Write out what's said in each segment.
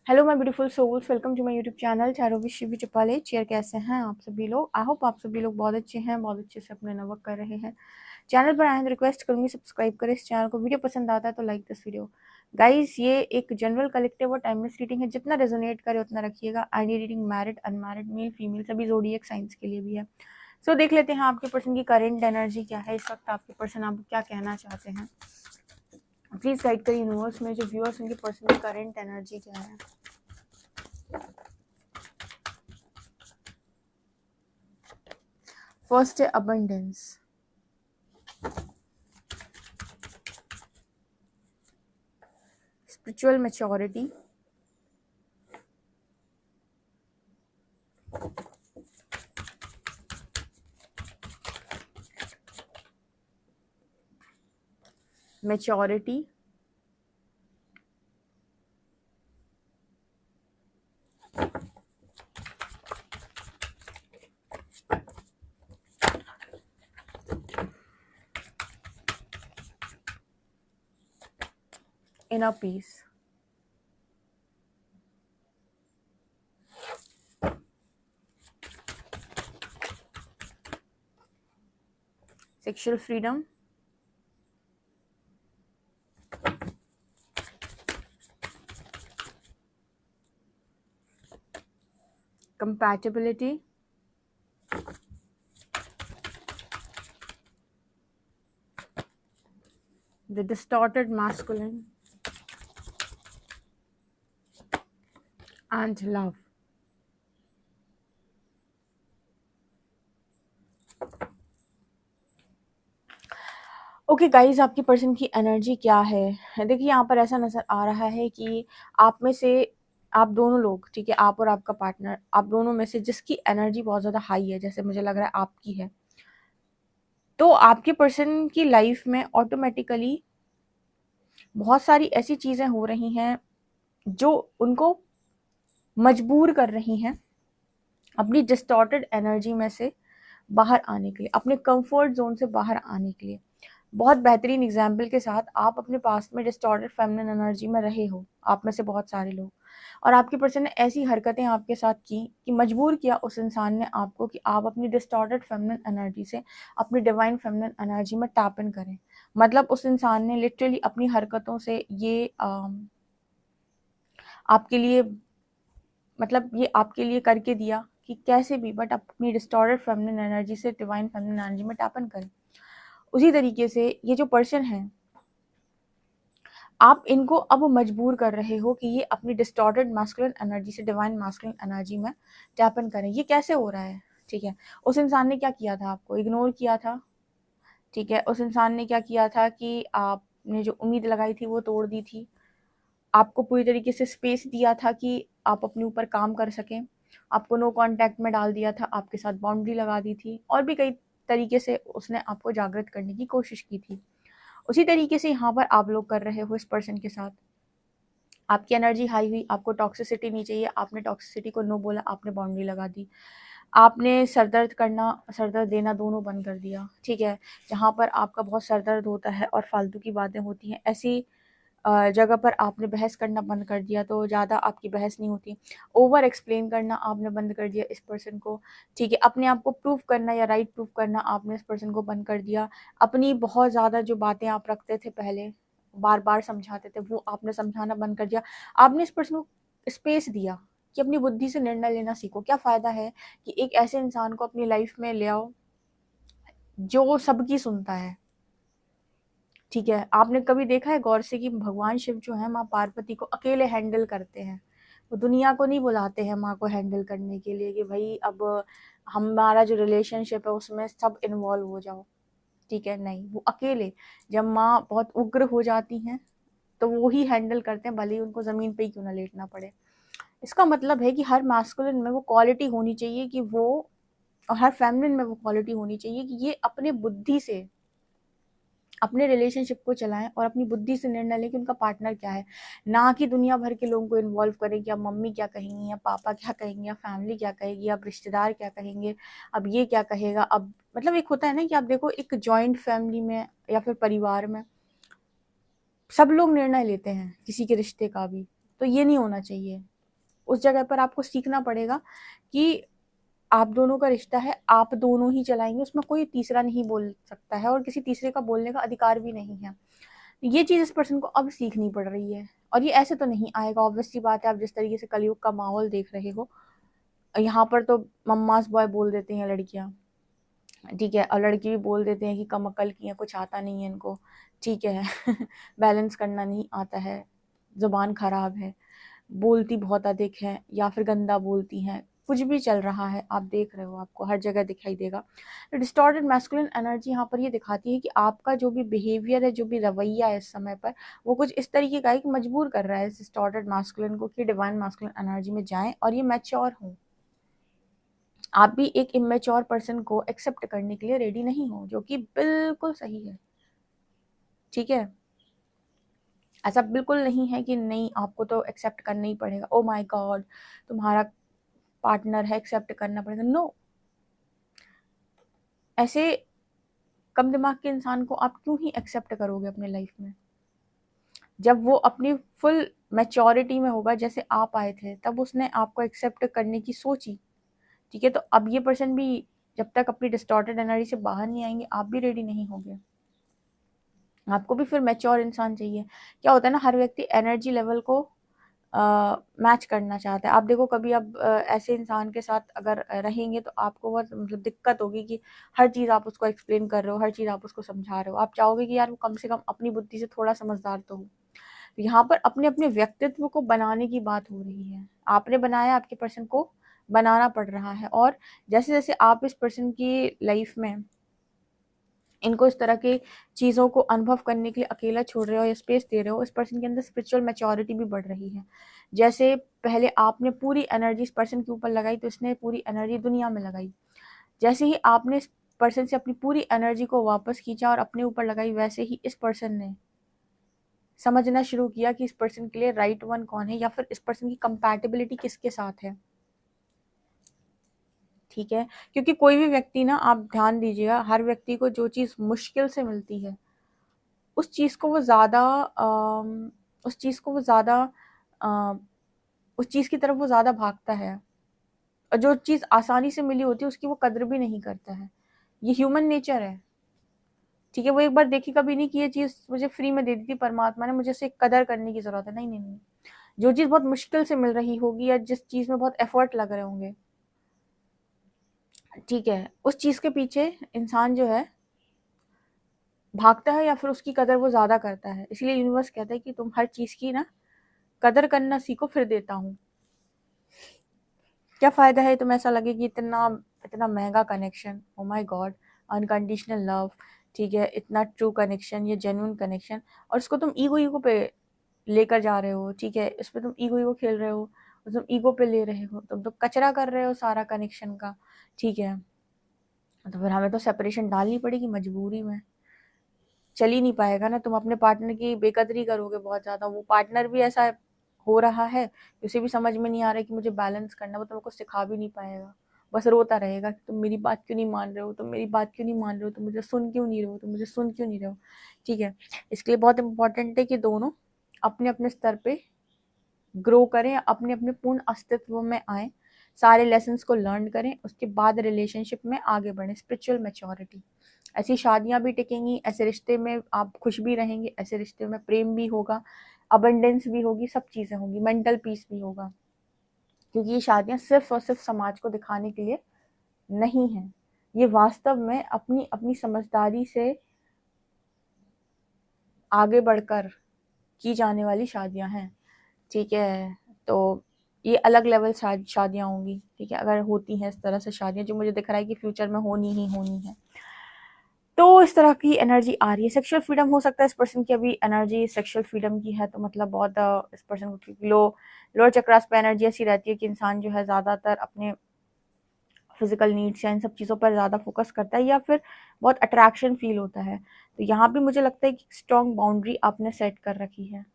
Hello my beautiful souls, welcome to my YouTube channel चारों Shivi चपाले। Chair कैसे हैं आप सभी लोग? आई होप आप सभी लोग बहुत अच्छे हैं, बहुत अच्छे से अपने वर्क कर रहे हैं। चैनल पर आए तो रिक्वेस्ट करूंगी सब्सक्राइब करें इस चैनल को। वीडियो पसंद आता है तो लाइक दिस वीडियो। गाइस, ये एक जनरल कलेक्टिव और टाइमलेस रीडिंग है, जितना रेजोनेट करे उतना रखिएगा। ID reading married unmarried male female सभी ज़ोडिएक साइंस के लिए भी है। सो देख लेते हैं आपके पर्सन की करेंट एनर्जी क्या है इस वक्त। आपके पर्सन आपको क्या कहना चाहते हैं, प्लीज गाइड करिए यूनिवर्स में। जो व्यूअर्स उनके पर्सन की करेंट एनर्जी क्या है। फर्स्ट है abundance, spiritual maturity, maturity, inner peace, sexual freedom, compatibility, the distorted masculine, and love. Okay guys, आपकी पर्सन की एनर्जी क्या है? देखिए, यहाँ पर ऐसा नजर आ रहा है कि आप में से आप दोनों लोग, ठीक है, आप और आपका पार्टनर, आप दोनों में से जिसकी एनर्जी बहुत ज़्यादा हाई है, जैसे मुझे लग रहा है आपकी है, तो आपके पर्सन की लाइफ में ऑटोमेटिकली बहुत सारी ऐसी चीज़ें हो रही हैं जो उनको मजबूर कर रही हैं अपनी डिस्टॉर्टेड एनर्जी में से बाहर आने के लिए, अपने कंफर्ट जोन से बाहर आने के लिए। बहुत बेहतरीन एग्जाम्पल के साथ, आप अपने पास्ट में डिस्टॉर्टेड फेमिनिन एनर्जी में रहे हो, आप में से बहुत सारे लोग, और आपके पर्सन ने ऐसी हरकतें आपके साथ की कि मजबूर किया उस इंसान ने आपको कि आप अपनी डिस्टॉर्टेड फेमिनिन एनर्जी से अपनी डिवाइन फेमिनिन एनर्जी में टैप इन करें। मतलब उस इंसान ने लिटरली अपनी हरकतों से ये आपके लिए, मतलब ये आपके लिए करके दिया कि कैसे भी बट अपनी डिस्टॉर्टेड फेमिनिन एनर्जी से डिवाइन फेमिनिन एनर्जी में टैप इन करें। उसी तरीके से ये जो पर्सन है, आप इनको अब मजबूर कर रहे हो कि ये अपनी डिस्टॉर्टेड मैस्कुलिन एनर्जी से डिवाइन मैस्कुलिन एनर्जी में टैप इन करें। ये कैसे हो रहा है? ठीक है, उस इंसान ने क्या किया था? आपको इग्नोर किया था। ठीक है, उस इंसान ने क्या किया था कि आपने जो उम्मीद लगाई थी वो तोड़ दी थी। आपको पूरी तरीके से स्पेस दिया था कि आप अपने ऊपर काम कर सकें। आपको नो कांटेक्ट में डाल दिया था, आपके साथ बाउंड्री लगा दी थी, और भी कई तरीके से उसने आपको जागृत करने की कोशिश की थी। उसी तरीके से यहाँ पर आप लोग कर रहे हो इस पर्सन के साथ। आपकी एनर्जी हाई हुई, आपको टॉक्सिसिटी नहीं चाहिए, आपने टॉक्सिसिटी को नो बोला, आपने बाउंड्री लगा दी, आपने सरदर्द करना सरदर्द देना दोनों बंद कर दिया। ठीक है, जहाँ पर आपका बहुत सरदर्द होता है और फालतू की बातें होती हैं, ऐसी जगह पर आपने बहस करना बंद कर दिया, तो ज़्यादा आपकी बहस नहीं होती। ओवर एक्सप्लेन करना आपने बंद कर दिया इस पर्सन को। ठीक है, अपने आप को प्रूव करना या राइट प्रूव करना आपने इस पर्सन को बंद कर दिया। अपनी बहुत ज़्यादा जो बातें आप रखते थे पहले, बार बार समझाते थे, वो आपने समझाना बंद कर दिया। आपने इस पर्सन को स्पेस दिया कि अपनी बुद्धि से निर्णय लेना सीखो। क्या फ़ायदा है कि एक ऐसे इंसान को अपनी लाइफ में ले आओ जो सबकी सुनता है। ठीक है, आपने कभी देखा है गौर से कि भगवान शिव जो है माँ पार्वती को अकेले हैंडल करते हैं? वो दुनिया को नहीं बुलाते हैं माँ को हैंडल करने के लिए कि भाई अब हमारा जो रिलेशनशिप है उसमें सब इन्वॉल्व हो जाओ। ठीक है, नहीं, वो अकेले, जब माँ बहुत उग्र हो जाती हैं तो वो ही हैंडल करते हैं, भले ही उनको ज़मीन पे ही क्यों ना लेटना पड़े। इसका मतलब है कि हर मैस्कुलिन में वो क्वालिटी होनी चाहिए कि वो, और हर फेमिनिन में वो क्वालिटी होनी चाहिए कि ये अपने बुद्धि से अपने रिलेशनशिप को चलाएं और अपनी बुद्धि से निर्णय लें कि उनका पार्टनर क्या है, ना कि दुनिया भर के लोगों को इन्वॉल्व करें कि अब मम्मी क्या कहेंगी, या पापा क्या कहेंगे, या फैमिली क्या कहेगी, अब रिश्तेदार क्या कहेंगे, अब ये क्या कहेगा। अब मतलब एक होता है ना कि आप देखो, एक जॉइंट फैमिली में या फिर परिवार में सब लोग निर्णय लेते हैं किसी के रिश्ते का भी, तो ये नहीं होना चाहिए। उस जगह पर आपको सीखना पड़ेगा कि आप दोनों का रिश्ता है, आप दोनों ही चलाएंगे, उसमें कोई तीसरा नहीं बोल सकता है और किसी तीसरे का बोलने का अधिकार भी नहीं है। ये चीज़ इस पर्सन को अब सीखनी पड़ रही है और ये ऐसे तो नहीं आएगा। ऑब्वियस सी बात है, आप जिस तरीके से कलयुग का माहौल देख रहे हो, यहाँ पर तो मम्मास बॉय बोल देते हैं लड़कियाँ, ठीक है, और लड़की भी बोल देते हैं कि कम अकल की है, कुछ आता नहीं है इनको, ठीक है बैलेंस करना नहीं आता है, ज़ुबान खराब है, बोलती बहुत अधिक है या फिर गंदा बोलती हैं, कुछ भी चल रहा है, आप देख रहे हो, आपको हर जगह दिखाई देगा। तो डिस्टॉर्टेड मैस्कुलिन एनर्जी यहाँ पर ये दिखाती है कि आपका जो भी बिहेवियर है, जो भी रवैया है इस समय पर, वो कुछ इस तरीके का है कि मजबूर कर रहा है इस डिस्टॉर्टेड मैस्कुलिन को कि डिवाइन मैस्कुलिन एनर्जी में जाएं और ये मैच्योर हों। आप भी एक इमेच्योर पर्सन को एक्सेप्ट करने के लिए रेडी नहीं हो, जो कि बिल्कुल सही है, ठीक है। ऐसा बिल्कुल नहीं है कि नहीं आपको तो एक्सेप्ट करना ही पड़ेगा, ओ माय गॉड तुम्हारा पार्टनर है एक्सेप्ट करना पड़ेगा, नो। ऐसे कम दिमाग के इंसान को आप क्यों ही एक्सेप्ट करोगे अपने लाइफ में? जब वो अपनी फुल मैच्योरिटी में होगा, जैसे आप आए थे, तब उसने आपको एक्सेप्ट करने की सोची, ठीक है। तो अब ये पर्सन भी जब तक अपनी डिस्टॉर्टेड एनर्जी से बाहर नहीं आएंगे, आप भी रेडी नहीं होंगे। आपको भी फिर मैच्योर इंसान चाहिए। क्या होता है ना, हर व्यक्ति एनर्जी लेवल को मैच करना चाहता है। आप देखो कभी अब ऐसे इंसान के साथ अगर रहेंगे तो आपको बहुत मतलब दिक्कत होगी कि हर चीज़ आप उसको एक्सप्लेन कर रहे हो, हर चीज़ आप उसको समझा रहे हो, आप चाहोगे कि यार वो कम से कम अपनी बुद्धि से थोड़ा समझदार तो हो। तो यहाँ पर अपने अपने व्यक्तित्व को बनाने की बात हो रही है। आपने बनाया, आपके पर्सन को बनाना पड़ रहा है। और जैसे जैसे आप इस पर्सन की लाइफ में इनको इस तरह की चीज़ों को अनुभव करने के लिए अकेला छोड़ रहे हो या स्पेस दे रहे हो, इस पर्सन के अंदर स्पिरिचुअल मैच्योरिटी भी बढ़ रही है। जैसे पहले आपने पूरी एनर्जी इस पर्सन के ऊपर लगाई तो इसने पूरी एनर्जी दुनिया में लगाई। जैसे ही आपने इस पर्सन से अपनी पूरी एनर्जी को वापस खींचा और अपने ऊपर लगाई, वैसे ही इस पर्सन ने समझना शुरू किया कि इस पर्सन के लिए राइट वन कौन है या फिर इस पर्सन की कंपैटिबिलिटी किसके साथ है, ठीक है। क्योंकि कोई भी व्यक्ति ना, आप ध्यान दीजिएगा, हर व्यक्ति को जो चीज़ मुश्किल से मिलती है उस चीज़ को वो ज़्यादा उस चीज़ को वो ज़्यादा उस चीज़ की तरफ वो ज़्यादा भागता है, और जो चीज़ आसानी से मिली होती है उसकी वो कदर भी नहीं करता है। ये ह्यूमन नेचर है, ठीक है। वो एक बार देखी कभी नहीं कि ये चीज़ मुझे फ्री में दे दी थी परमात्मा ने, मुझे इसे कदर करने की ज़रूरत है। नहीं नहीं नहीं, जो चीज़ बहुत मुश्किल से मिल रही होगी या जिस चीज़ में बहुत एफर्ट लग रहे होंगे, ठीक है, उस चीज़ के पीछे इंसान जो है भागता है या फिर उसकी कदर वो ज़्यादा करता है। इसलिए यूनिवर्स कहता है कि तुम हर चीज़ की ना कदर करना सीखो, फिर देता हूँ। क्या फ़ायदा है तुम्हें ऐसा लगे कि इतना इतना महंगा connection, oh my God, unconditional love, ठीक है, इतना ट्रू कनेक्शन, ये जेन्युइन कनेक्शन, और उसको तुम ईगो ईगो पे लेकर जा रहे हो, ठीक है, इस पर तुम ईगो ईगो खेल रहे हो, तुम ईगो पे ले रहे हो, तुम तो कचरा कर रहे हो सारा कनेक्शन का, ठीक है। तो फिर हमें तो सेपरेशन डालनी पड़ेगी मजबूरी में, चल ही नहीं पाएगा ना। तुम अपने पार्टनर की बेकदरी करोगे बहुत ज़्यादा, वो पार्टनर भी ऐसा हो रहा है, उसे भी समझ में नहीं आ रहा है कि मुझे बैलेंस करना, वो तुमको सिखा भी नहीं पाएगा, बस रोता रहेगा कि तुम मेरी बात क्यों नहीं मान रहे हो, तुम मेरी बात क्यों नहीं मान रहे हो, तुम मुझे सुन क्यों नहीं रहे हो, तुम मुझे सुन क्यों नहीं रहे हो, ठीक है। इसके लिए बहुत इंपॉर्टेंट है कि दोनों अपने अपने स्तर पे ग्रो करें, अपने अपने पूर्ण अस्तित्व में आए, सारे लेसन्स को लर्न करें, उसके बाद रिलेशनशिप में आगे बढ़ें। स्पिरिचुअल मैच्योरिटी, ऐसी शादियां भी टिकेंगी, ऐसे रिश्ते में आप खुश भी रहेंगे, ऐसे रिश्ते में प्रेम भी होगा, अबंडेंस भी होगी, सब चीज़ें होंगी, मेंटल पीस भी होगा। क्योंकि ये शादियां सिर्फ और सिर्फ समाज को दिखाने के लिए नहीं है, ये वास्तव में अपनी अपनी समझदारी से आगे बढ़कर की जाने वाली शादियां हैं, ठीक है। तो ये अलग लेवल शादियां होंगी, ठीक है, अगर होती हैं इस तरह से शादियां, जो मुझे दिख रहा है कि फ्यूचर में होनी ही होनी है। तो इस तरह की एनर्जी आ रही है। सेक्सुअल फ्रीडम हो सकता है इस पर्सन की अभी एनर्जी सेक्सुअल फ्रीडम की है, तो मतलब बहुत इस पर्सन को लोअर चक्रास पे एनर्जी ऐसी रहती है कि इंसान जो है ज़्यादातर अपने फिजिकल नीड्स या इन सब चीज़ों पर ज़्यादा फोकस करता है, या फिर बहुत अट्रैक्शन फील होता है। तो यहाँ भी मुझे लगता है कि स्ट्रॉन्ग बाउंड्री आपने सेट कर रखी है,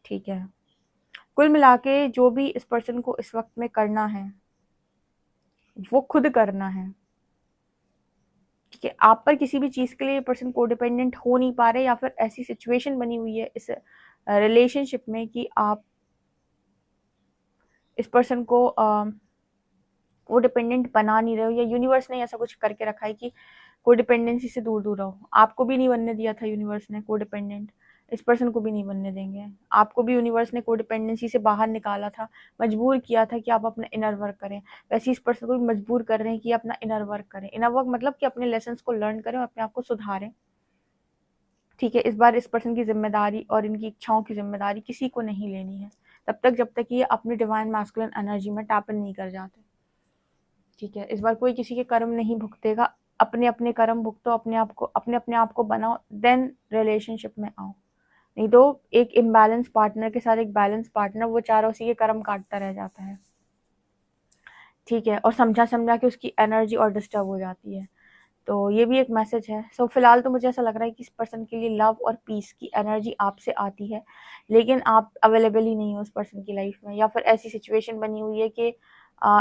ठीक है। कुल मिला के जो भी इस पर्सन को इस वक्त में करना है वो खुद करना है, ठीक है। आप पर किसी भी चीज़ के लिए पर्सन कोडिपेंडेंट हो नहीं पा रहे, या फिर ऐसी सिचुएशन बनी हुई है इस रिलेशनशिप में कि आप इस पर्सन को वो डिपेंडेंट बना नहीं रहे हो, या यूनिवर्स ने ऐसा कुछ करके रखा है कि कोडिपेंडेंसी से दूर दूर रहो। आपको भी नहीं बनने दिया था यूनिवर्स ने कोडिपेंडेंट, इस पर्सन को भी नहीं बनने देंगे। आपको भी यूनिवर्स ने कोडिपेंडेंसी से बाहर निकाला था, मजबूर किया था कि आप अपना इनर वर्क करें, वैसे इस पर्सन को भी मजबूर कर रहे हैं कि अपना इनर वर्क करें। इनर वर्क मतलब कि अपने लेसन्स को लर्न करें और अपने आप को सुधारें। ठीक है, इस बार इस पर्सन की जिम्मेदारी और इनकी इच्छाओं की जिम्मेदारी किसी को नहीं लेनी है तब तक जब तक ये अपनी डिवाइन मैस्कुलिन एनर्जी में टैप इन नहीं कर जाते। ठीक है, इस बार कोई किसी के कर्म नहीं भुगतेगा, अपने अपने कर्म भुगतो, अपने आप को बनाओ, देन रिलेशनशिप में आओ। नहीं तो एक इम्बैलेंस पार्टनर के साथ एक बैलेंस पार्टनर, वो चारों उसी के कर्म काटता रह जाता है। ठीक है, और समझा समझा के उसकी एनर्जी और डिस्टर्ब हो जाती है। तो ये भी एक मैसेज है। सो फिलहाल तो मुझे ऐसा लग रहा है कि इस पर्सन के लिए लव और पीस की एनर्जी आपसे आती है, लेकिन आप अवेलेबल ही नहीं हो उस पर्सन की लाइफ में, या फिर ऐसी सिचुएशन बनी हुई है कि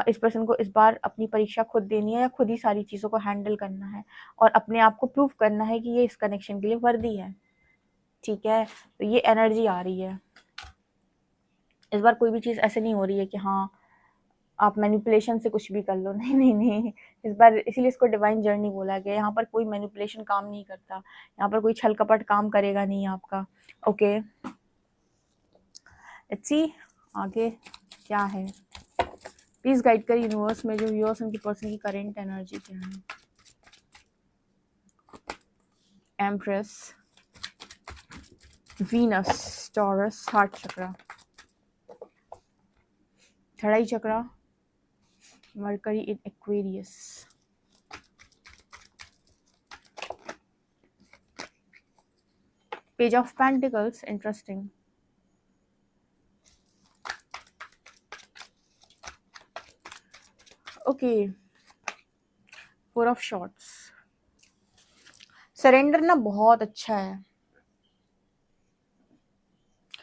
इस पर्सन को इस बार अपनी परीक्षा खुद देनी है, या खुद ही सारी चीज़ों को हैंडल करना है और अपने आप को प्रूव करना है कि ये इस कनेक्शन के लिए वर्दी है। ठीक है, तो ये एनर्जी आ रही है। इस बार कोई भी चीज़ ऐसे नहीं हो रही है कि हाँ आप मैनिपुलेशन से कुछ भी कर लो, नहीं नहीं नहीं। इस बार इसीलिए इसको डिवाइन जर्नी बोला गया। यहाँ पर कोई मैनिपुलेशन काम नहीं करता, यहाँ पर कोई छल कपट काम करेगा नहीं आपका। ओके, लेट्स सी आगे क्या है। प्लीज गाइड कर यूनिवर्स में जो व्यूअर्स उनकी पर्सन की करेंट एनर्जी क्या है। Empress, Venus, taurus, heart chakra, third chakra, Mercury in Aquarius, Page of Pentacles, interesting. Okay, Four of Swords. Surrender ना बहुत अच्छा है।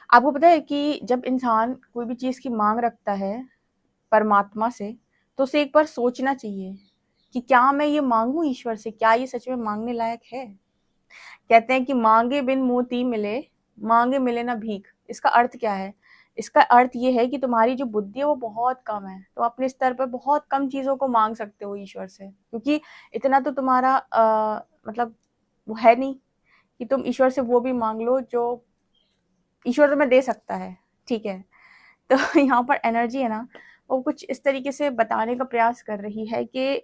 आपको पता है कि जब इंसान कोई भी चीज की मांग रखता है परमात्मा से, तो उसे एक बार सोचना चाहिए कि क्या मैं ये मांगू ईश्वर से, क्या ये सच में मांगने लायक है। कहते हैं कि मांगे बिन मोती मिले, मांगे मिले ना भीख। इसका अर्थ क्या है? इसका अर्थ ये है कि तुम्हारी जो बुद्धि है वो बहुत कम है, तो अपने स्तर पर बहुत कम चीजों को मांग सकते हो ईश्वर से, क्योंकि इतना तो तुम्हारा मतलब वो है नहीं कि तुम ईश्वर से वो भी मांग लो जो ईश्वर तुम्हें दे सकता है। ठीक है, तो यहाँ पर एनर्जी है ना, वो कुछ इस तरीके से बताने का प्रयास कर रही है कि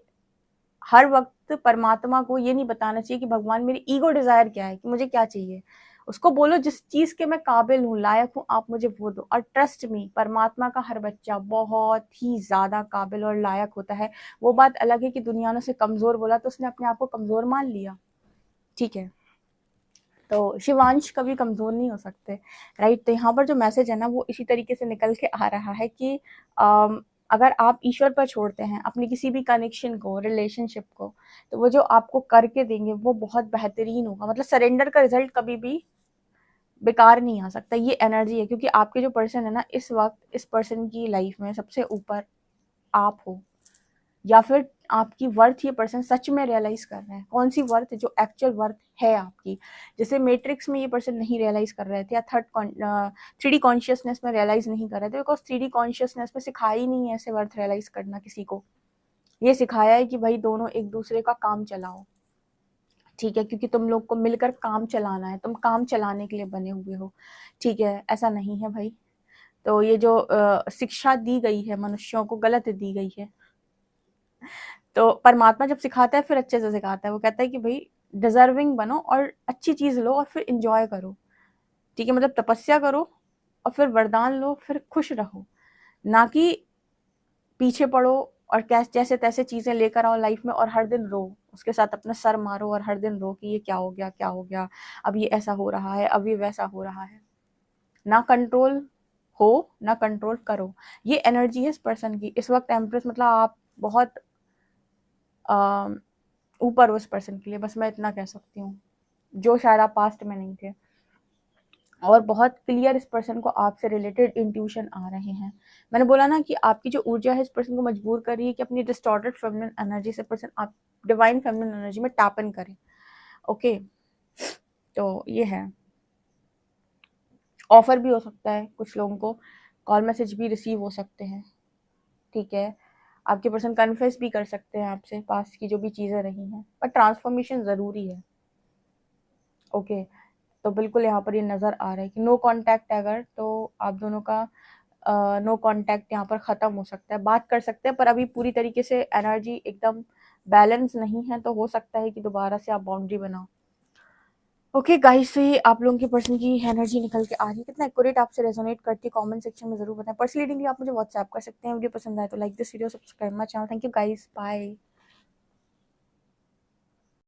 हर वक्त परमात्मा को ये नहीं बताना चाहिए कि भगवान मेरी ईगो डिजायर क्या है, कि मुझे क्या चाहिए। उसको बोलो जिस चीज के मैं काबिल हूँ, लायक हूँ, आप मुझे वो दो। और ट्रस्ट मी, परमात्मा का हर बच्चा बहुत ही ज्यादा काबिल और लायक होता है। वो बात अलग है कि दुनिया ने उसे कमजोर बोला तो उसने अपने आप को कमजोर मान लिया। ठीक है, तो शिवांश कभी कमजोर नहीं हो सकते, राइट। तो यहाँ पर जो मैसेज है ना, वो इसी तरीके से निकल के आ रहा है कि अगर आप ईश्वर पर छोड़ते हैं अपनी किसी भी कनेक्शन को, रिलेशनशिप को, तो वो जो आपको करके देंगे वो बहुत बेहतरीन होगा। मतलब सरेंडर का रिजल्ट कभी भी बेकार नहीं आ सकता, ये एनर्जी है। क्योंकि आपके जो पर्सन है ना, इस वक्त इस पर्सन की लाइफ में सबसे ऊपर आप हो, या फिर आपकी वर्थ ये पर्सन सच में रियलाइज कर रहे हैं। कौन सी वर्थ? जो एक्चुअल वर्थ है आपकी। जैसे मैट्रिक्स में ये पर्सन नहीं रियलाइज कर रहे थे, या 3D कॉन्शियसनेस में रियलाइज नहीं कर रहे थे, बिकॉज 3D कॉन्शियसनेस में सिखाया ही नहीं है ऐसे वर्थ रियलाइज करना किसी को। ये सिखाया है कि भाई दोनों एक दूसरे का काम चलाओ। ठीक है, क्योंकि तुम लोग को मिलकर काम चलाना है, तुम काम चलाने के लिए बने हुए हो। ठीक है, ऐसा नहीं है भाई। तो ये जो शिक्षा दी गई है मनुष्यों को, गलत दी गई है। तो परमात्मा जब सिखाता है फिर अच्छे से सिखाता है। वो कहता है कि भाई डिजर्विंग बनो और अच्छी चीज लो और फिर इंजॉय करो। ठीक है, मतलब तपस्या करो और फिर वरदान लो, फिर खुश रहो, ना कि पीछे पड़ो और जैसे तैसे चीजें लेकर आओ लाइफ में और हर दिन रो, उसके साथ अपना सर मारो और हर दिन रो कि ये क्या हो गया, क्या हो गया, अब ये ऐसा हो रहा है, अब ये वैसा हो रहा है। ना कंट्रोल हो, ना कंट्रोल करो। ये एनर्जी है इस पर्सन की इस वक्त। एम्प्रेस मतलब आप बहुत ऊपर उस पर्सन के लिए, बस मैं इतना कह सकती हूँ, जो शायद आप पास्ट में नहीं थे। और बहुत क्लियर इस पर्सन को आपसे रिलेटेड इंट्यूशन आ रहे हैं। मैंने बोला ना कि आपकी जो ऊर्जा है इस पर्सन को मजबूर कर रही है कि अपनी डिस्टॉर्टेड फेमिनिन एनर्जी से पर्सन आप डिवाइन फेमिनिन एनर्जी में टैप इन करें। ओके, तो ये है। ऑफर भी हो सकता है कुछ लोगों को, कॉल मैसेज भी रिसीव हो सकते हैं। ठीक है, आपके पर्सन कन्फेस भी कर सकते हैं आपसे पास्ट की जो भी चीज़ें रही हैं, पर ट्रांसफॉर्मेशन ज़रूरी है। ओके, तो बिल्कुल यहाँ पर ये नज़र आ रहा है कि नो कॉन्टैक्ट है अगर, तो आप दोनों का नो कॉन्टैक्ट यहाँ पर ख़त्म हो सकता है। बात कर सकते हैं पर अभी पूरी तरीके से एनर्जी एकदम बैलेंस नहीं है, तो हो सकता है कि दोबारा से आप बाउंड्री बनाओ। ओके गाइस, तो ये आप लोगों के पर्सन की एनर्जी निकल के आ रही है। कितना एक्यूरेट आपसे रेजोनेट करती है कमेंट सेक्शन में ज़रूर बताएं। पर्सनल रीडिंग के लिए आप मुझे व्हाट्सएप कर सकते हैं। वीडियो पसंद आए तो like this video, subscribe my channel. Thank you guys, bye.